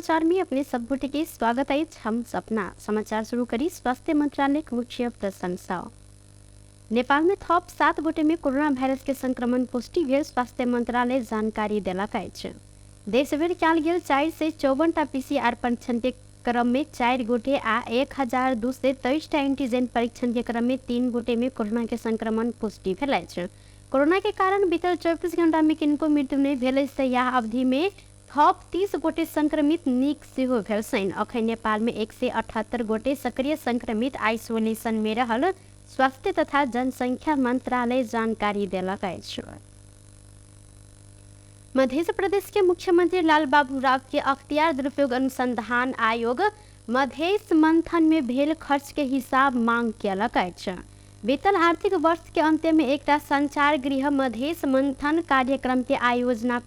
समाचार में अपने सब गोटे के स्वागत है। हम सपना समाचार शुरू करी। स्वास्थ्य मंत्रालय के मुख्य प्रशंसा। नेपाल में थप 7 गोटे में कोरोना भाइरस के संक्रमण पुष्टि भेल स्वास्थ्य मंत्रालय जानकारी देलक अछि। देशभर कयल गेल 454 पीसीआर परीक्षण के क्रम में 4 गोटे आ 1223 एंटीजन परीक्षण के क्रम में 3 गोटे में कोरोना के संक्रमण पुष्टि भेल अछि। कोरोना के कारण बीतल 24 घंटा में किनको मृत्यु नहीं भेल अछि। यह अवधि में थप 30 गोटे संक्रमित नीक सेहो भेल छनि। अखन नेपाल में 178 गोटे सक्रिय संक्रमित आइसोलेशन में रहल स्वास्थ्य तथा जनसंख्या मंत्रालय जानकारी देलक अछि। मध्य प्रदेश के मुख्यमंत्री लाल बाबू राव के अख्तियार दुरुपयोग अनुसंधान आयोग मधेश मंथन में भेल खर्च के हिसाब मांग केलक अछि। बीतल आर्थिक वर्ष के अंत में एकटा संचार गृह मधेश मंथन कार्यक्रम के आयोजना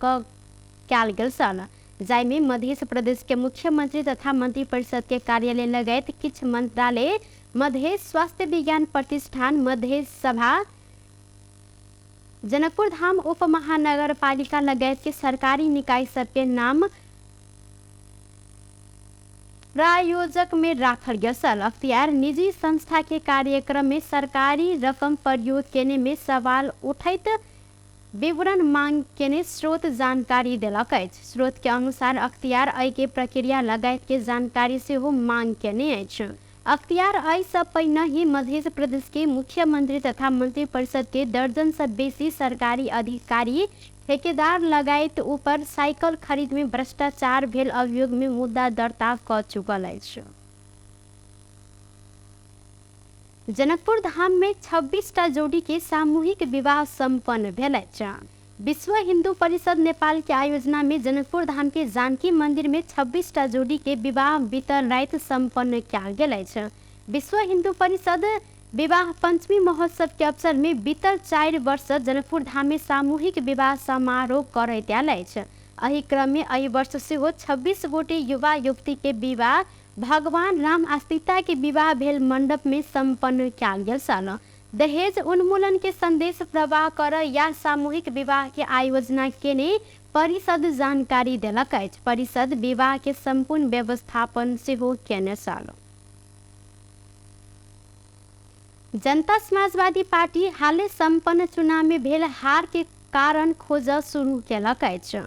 कयल गेल छल, जाहिमे मध्य प्रदेश के मुख्यमंत्री तथा मंत्री परिषद के कार्यालय लगायत किछु मंत्रालय, मध्य स्वास्थ्य विज्ञान प्रतिष्ठान, मध्य सभा, जनकपुर धाम उप महानगर पालिका लगायत के सरकारी निकाय सब के नाम प्रायोजक में राखल गेल छल। अख्तियार निजी संस्था के कार्यक्रम में सरकारी रकम प्रयोग केने में सवाल उठैत विवरण मांग केने स्रोत जानकारी देलक अछि। स्रोत के अनुसार अख्तियार अय के प्रक्रिया लगायत के जानकारी से हो मांग केने अछि। अख्तियार अय से पहिने ही मध्य प्रदेश के मुख्यमंत्री तथा मंत्री परिषद के दर्जन से बेसी सरकारी अधिकारी, ठेकेदार लगायत ऊपर साइकिल खरीद में भ्रष्टाचार भेल अभियोग में मुद्दा दर्ता क चुकल अछि। जनकपुर धाम में 26टा जोड़ी के सामूहिक विवाह संपन्न भेल अछि। विश्व हिंदू परिषद नेपाल के आयोजना में जनकपुर धाम के जानकी मंदिर में 26टा जोड़ी के विवाह बीतल रात संपन्न कयल गेल अछि। विश्व हिंदू परिषद विवाह पंचमी महोत्सव के अवसर में बीतल 4 वर्ष जनकपुर धाम में सामूहिक विवाह समारोह करैत आयल अछि। एहि क्रम में एहि वर्ष सेहो 26 गोटे युवा युवती के विवाह भगवान राम आ सीता के विवाह भेल मंडप में संपन्न कयल गेल छल। दहेज उन्मूलन के संदेश प्रवाह कर या सामूहिक विवाह के आयोजना केने परिषद जानकारी देलक अछि। परिषद विवाह के संपूर्ण व्यवस्थापन सेहो केने छल। जनता समाजवादी पार्टी हालै संपन्न चुनाव में भेल हार के कारण खोज शुरू केलक अछि।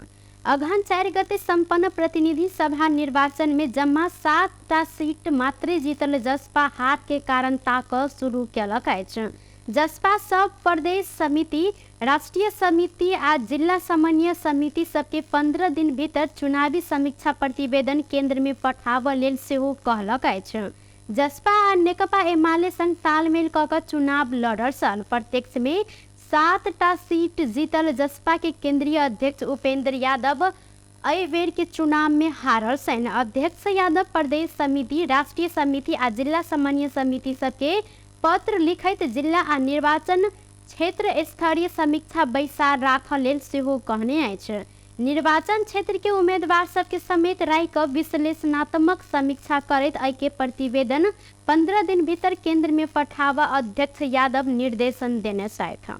अगहन 4 गते संपन्न प्रतिनिधि सभा निर्वाचन में जम्मा 7टा सीट मात्र जीतल जसपा हार के कारण ताक शुरू केलक अछि। जसपा सब प्रदेश समिति, राष्ट्रीय समिति आ जिला समन्वय समिति सबके 15 दिन भीतर चुनावी समीक्षा प्रतिवेदन केंद्र में पठाबऽ लेल सेहो कहलक अछि। जसपा आ नेकपा एमाले संग तालमेल कऽ चुनाव लड़ल छल। प्रत्यक्ष में 7टा सीट जीतल जसपा के केंद्रीय अध्यक्ष उपेंद्र यादव एहि बेर के चुनाव में हारल छनि। अध्यक्ष यादव प्रदेश समिति, राष्ट्रीय समिति आ जिला समन्वय समिति सबके पत्र लिखैत जिला आ निर्वाचन क्षेत्र स्तरीय समीक्षा बैसा राखऽ लेल सेहो कहने अछि। निर्वाचन क्षेत्र के उम्मीदवार सबके समेत राय क विश्लेषणात्मक समीक्षा करैत एहि के प्रतिवेदन 15 दिन भीतर केंद्र में पठाबऽ अध्यक्ष यादव निर्देशन देने छथि।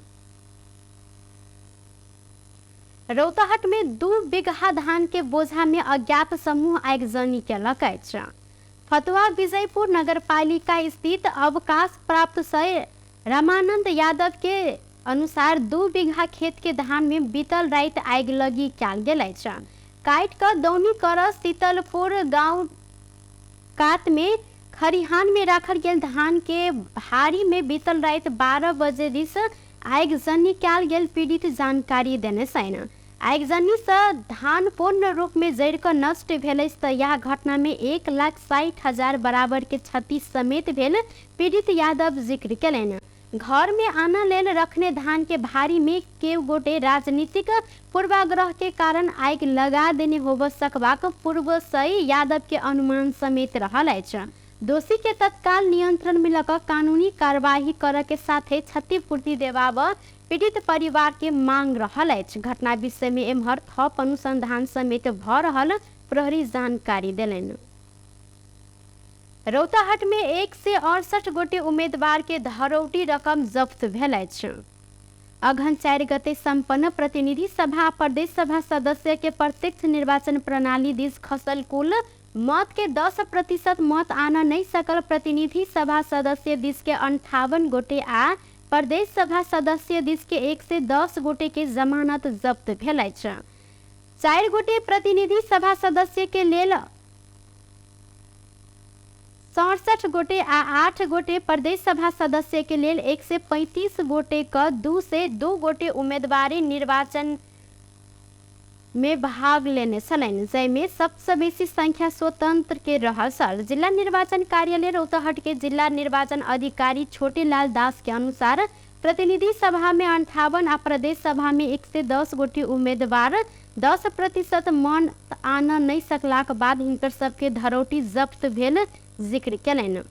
रौताहट में 2 बीघा धान के बोझा में अज्ञात समूह आगजनी केलक अछि। फतुहा विजयपुर नगरपालिका स्थित अवकाश प्राप्त सर रामानंद यादव के अनुसार 2 बीघा खेत के धान में बीतल रात आग लगी कयल गेल अछि। काट क दौनी कर शीतलपुर गांव कात में खरिहान में राखल गेल धान के भारी में बीतल रात 12 बजे दिस आगजनी कयल गेल पीड़ित जानकारी देने छनि। आगजनी से धान पूर्ण रूप में जड़ कर नष्ट भेल अछि। यह घटना में 1,60,000 बराबर के क्षति समेत भेल पीड़ित यादव जिक्र केलनि। घर में आना लेल रखने धान के भारी में केव गोटे राजनीतिक पूर्वाग्रह के कारण आग लगा देने होब सकबाक पूर्व से यादव के अनुमान समेत रहल अछि। दोषी के तत्काल नियंत्रण में लग कानूनी कार्यवाही करे के साथे क्षतिपूर्ति देबाब पीड़ित परिवार के मांग रहल अछि। घटना विषय में एम्हर थप अनुसंधान समेत भ रहल प्रहरी जानकारी देलनि। रौताहट में 168 गोटे उम्मीदवार के धरौटी रकम जब्त भेल अछि। अघन 4 गते सम्पन्न प्रतिनिधि सभा प्रदेश सभा सदस्य के प्रत्यक्ष निर्वाचन प्रणाली दिस खसल कुल मत के 10% मत आना नहीं सकल प्रतिनिधि सभा सदस्य दिस के 58 गोटे आ प्रदेश सभा सदस्य दिस के 1 से 10 गोटे के जमानत जब्त भेल अछि। 4 गोटे प्रतिनिधि सभा सदस्य के लेल 67 गोटे आ 8 गोटे प्रदेश सभा सदस्य के लेल 135 गोटे का 2 से 2 गोटे उम्मीदवारी निर्वाचन में भाग लेने छलैन, जैमे सबसे बेसी संख्या स्वतंत्र के रहल छल। जिला निर्वाचन कार्यालय रौतहट के जिला निर्वाचन अधिकारी छोटे लाल दास के अनुसार प्रतिनिधि सभा में 58 आ प्रदेश सभा में 1 से 10 गोटे उम्मीदवार 10% मन आना नहीं सकलाक बाद हिनकर सबके धरोटी जब्त भेल जिक्र केलैन।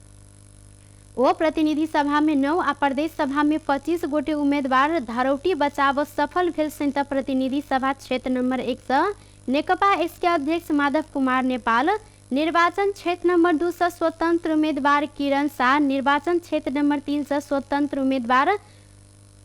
ओ प्रतिनिधि सभा में 9 आ प्रदेश सभा में 25 गोटे उम्मीदवार धरोटी बचाव सफल भेल छन् त प्रतिनिधि सभा क्षेत्र नंबर 1 से नेकपा एसके अध्यक्ष माधव कुमार नेपाल, निर्वाचन क्षेत्र नंबर 2 से स्वतंत्र उम्मीदवार किरण शाह, निर्वाचन क्षेत्र नंबर 3 से स्वतंत्र उम्मीदवार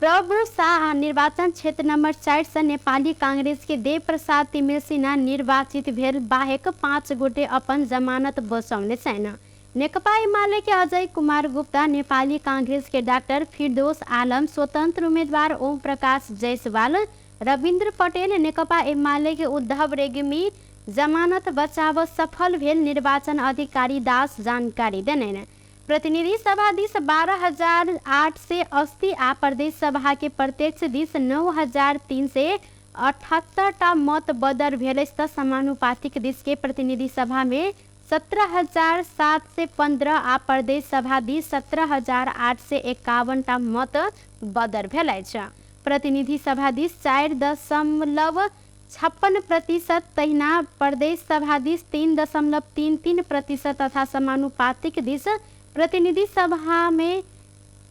प्रभु शाह, निर्वाचन क्षेत्र नंबर 4 से नेपाली कांग्रेस के देव प्रसाद तिमिल सिन्हा निर्वाचित भेल बाहेक 5 गोटे अपन जमानत बचौने छैन। नेकपा एमाले के अजय कुमार गुप्ता, नेपाली कांग्रेस के डॉक्टर फिरदौस आलम, स्वतंत्र उम्मीदवार ओम प्रकाश जायसवाल, रविंद्र पटेल, नेकपा एमाले के उद्धव रेग्मी जमानत बचाव सफल भेल निर्वाचन अधिकारी दास जानकारी देने। प्रतिनिधि सभा दिस 12,008 से 80 आ प्रदेश सभा के प्रत्यक्ष दिस 9,003 से 78 मत बदर भेल त समानुपातिक दिस के प्रतिनिधि सभा में 17,007 से 15 आ प्रदेश सभा दिस 17,008 से 51 मत बदर भेल अछि। प्रतिनिधि सभा दिस 4.56% तहिना प्रदेश सभा दिस 3.33% तथा समानुपातिक दिस प्रतिनिधि सभा में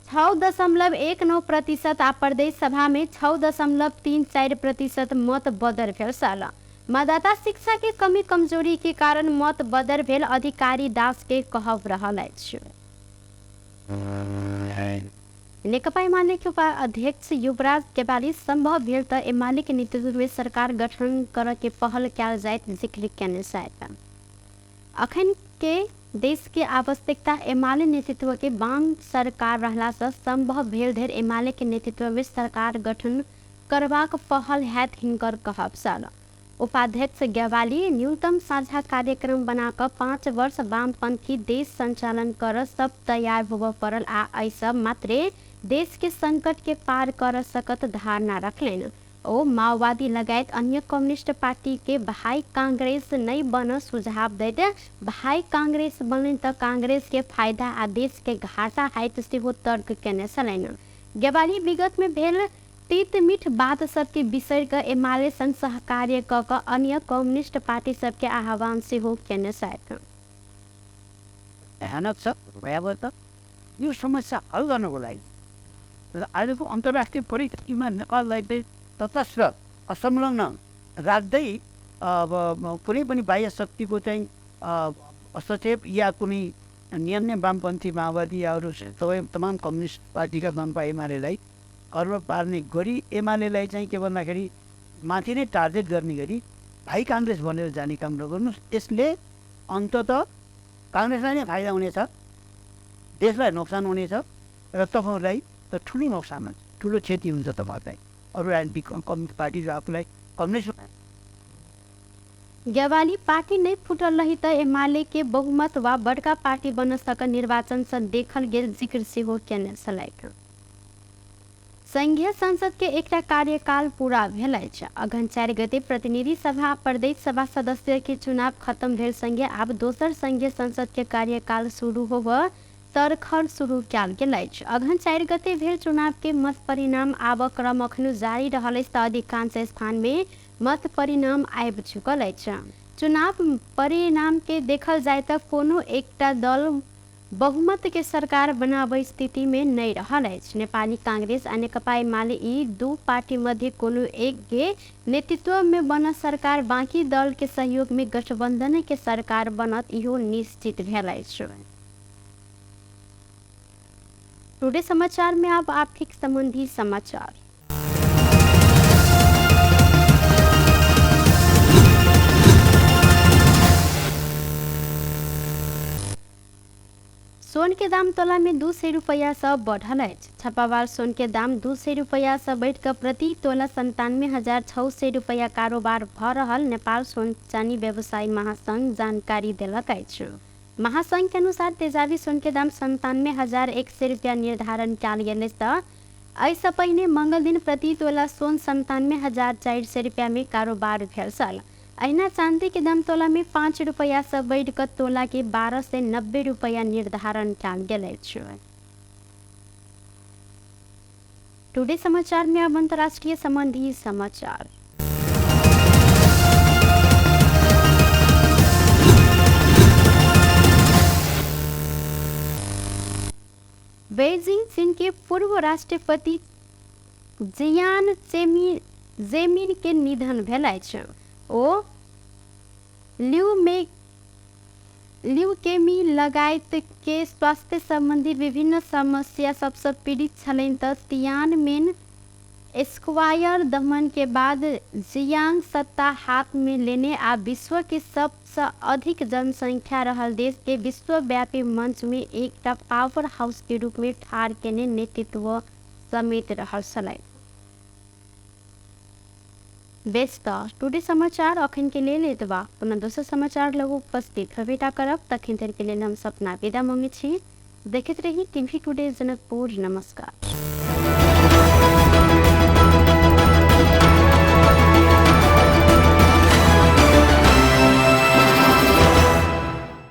6.19% आ प्रदेश सभा में 6.34% मत बदर भेल छल। मतदाता शिक्षा के कमी कमजोरी के कारण मत बदर भेल अधिकारी दास के कहब रहल अछि। नेकपा एमाले के उपाध्यक्ष युवराज केवाली संभव भेल त एमाले के नेतृत्व में सरकार गठन कर के पहल कयल जाइत जिक्र केने छथि। अखन के देश के आवश्यकता एमाले नेतृत्व के बांग सरकार रहला से संभव भेल धरि एमाले के नेतृत्व में सरकार गठन करबाक पहल हैत हिनकर कहब छल। उपाध्यक्ष गेवाली न्यूनतम साझा कार्यक्रम बनाकर 5 वर्ष वामपंथी देश संचालन कर सब तैयार होब पड़ल आ ऐसा मात्रे देश के संकट के पार कर सकत धारणा रखलेन। ओ माओवादी लगायत अन्य कम्युनिस्ट पार्टी के भाई कांग्रेस नहीं बन सुझाव दैत भाई कांग्रेस बने त कांग्रेस के फायदा आ देश के घाटा हैत सेहो तर्क केने छलैन। गेवाली विगत में भेल तीत मीठ बात सबके बिसर कर एमाले संग सहकार्य क अन्य कम्युनिस्ट पार्टी सबके आह्वान सेहो केने छथि। भयानक छ भयावह त यो समस्या हल गर्नको लागि र अहिलेको अन्तर्राष्ट्रिय परिस्थितिमा नेपाललाई चाहिँ तटस्थ असंलग्न राख्दै कुनै पनि बाह्य शक्तिको चाहिँ हस्तक्षेप या कुनै अन्य वामपन्थी माओवादी या अरू सबै तमाम कम्युनिस्ट पार्टीका वामपा एमालेलाई अर्ब पार्ने गरी एमालेलाई चाहिँ के भन्दाखेरि माथि नै टार्गेट गर्ने गरी भाइ काङ्ग्रेस भनेर जाने काम नगर्नुहोस्। यसले अन्ततः काङ्ग्रेसलाई नै फाइदा हुनेछ, देशलाई नोक्सान हुनेछ र तपाईँहरूलाई त ठुलो नोक्सान हुन्छ, ठुलो क्षति हुन्छ तपाईँहरूलाई अरू राजनीतिक कम्युनिस्ट पार्टी र आफूलाई कम्युनिस्ट। गेवाली पार्टी नहीं फुटल रही त एमाले के बहुमत वा बड़का पार्टी बन सक निर्वाचन से देखल गेल जिक्र सेहो केने छलैक। संघीय संसद के एक कार्यकाल पूरा भेल अछि। अघन 4 गते प्रतिनिधि सभा प्रदेश सभा सदस्य के चुनाव खत्म भेल संगे आब दोसर संघीय संसद के कार्यकाल शुरू होब तरखर शुरू कयल गेल अछि। अघन 4 गते भेल चुनाव के मत परिणाम आब क्रम अखनो जारी रहल अछि त अधिकांश स्थान में मत परिणाम आबि चुकल अछि। चुनाव परिणाम के देखल जाय त कोनो एकटा दल बहुमत के सरकार बनाबै स्थिति में नहीं रहल अछि। नेपाली कांग्रेस आ नेकपा एमाले ई दू पार्टी मध्य कोनो एक के नेतृत्व में बनत सरकार बाकी दल के सहयोग में गठबंधन के सरकार बनत इहो निश्चित भेल अछि। टुडे समाचार में अब आर्थिक संबंधी समाचार। सोन के दाम तोला में 200 रुपया से बढ़ल अछि। छापावार सोन के दाम 200 रुपया से बढ़ कर प्रति तोला 97,600 रुपया कारोबार भ रहल नेपाल सोन चानी व्यवसायी महासंघ जानकारी देलक अछि। महासंघ के अनुसार तेजाबी सोन के दाम 97,100 रुपया निर्धारण कयल गेल अछि तऽ एहिसँ पहिने मंगल दिन प्रति तोला सोन 97,400 रुपया में कारोबार भेल छल। अहिना चांदी के दाम तोला में 5 रुपया से बढ़ कर तोला के 12 से 90 रुपया निर्धारण कयल गेल अछि। टुडे समाचार में अब अंतर्राष्ट्रीय संबंधी समाचार। बेइजिंग चीन के पूर्व राष्ट्रपति जियान जेमिन के निधन भेल अछि। ओ ल्यूकेमी लगायत के स्वास्थ्य संबंधी विभिन्न समस्या सबसे पीड़ित छलनि तऽ तियानमेन स्क्वायर दमन के बाद जियांग सत्ता हाथ में लेने आ विश्व के सबसे अधिक जनसंख्या रहल देश के विश्वव्यापी मंच में एक पावर हाउस के रूप में ठाढ़ केने नेतृत्व समेत रहल छलनि। बेस्ट टुडे समाचार अखन के लेल एतबा। पुनः दोसर समाचार लग उपस्थित भेटा करब, तखन धरि के लेल हम सपना विदा मांगे छी। देखैत रही टीवी टुडे जनकपुर। नमस्कार।